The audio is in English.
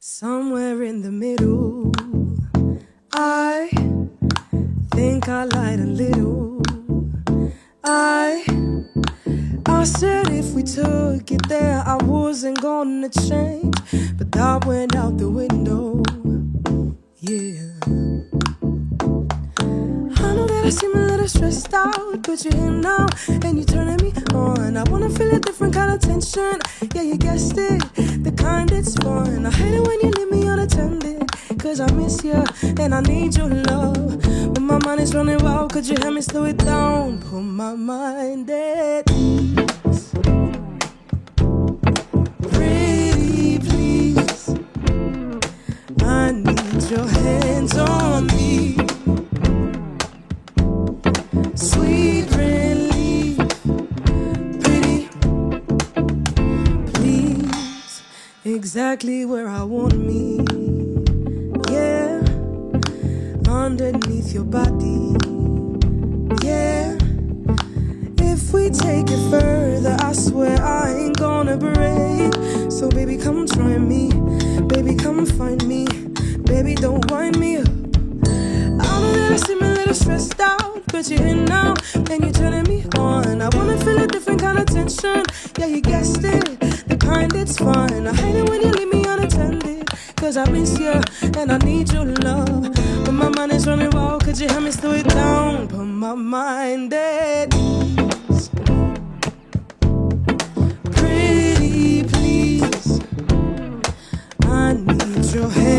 Somewhere in the middle, I think I lied a little. I said if we took it there, I wasn't gonna change, but that went out the window, yeah. I know that I seem a little stressed out, but you're here now, and you're turning me on. I wanna feel a different kind of tension, yeah, you guessed it, the kind that's fun. I hate it when you leave me unattended, cause I miss you, and I need your love. When my mind is running wild, could you help me slow it down? Put my mind at ease. Pretty please, I need your hands on me. Sweet relief, pretty please, exactly where I want me, yeah, underneath your body, yeah. If we take it further, I swear I ain't gonna break. So baby, come try me, baby, come find me, baby, don't wind me up. I know that I seem a little stressed out, but you're here now, and you're turning me on. I wanna feel a different kind of tension, yeah, you guessed it, the kind that's fun. I hate it when you leave me unattended, cause I miss you, and I need your love. But my mind is running wild, could you help me slow it down? Put my mind at ease. Pretty please, I need your help.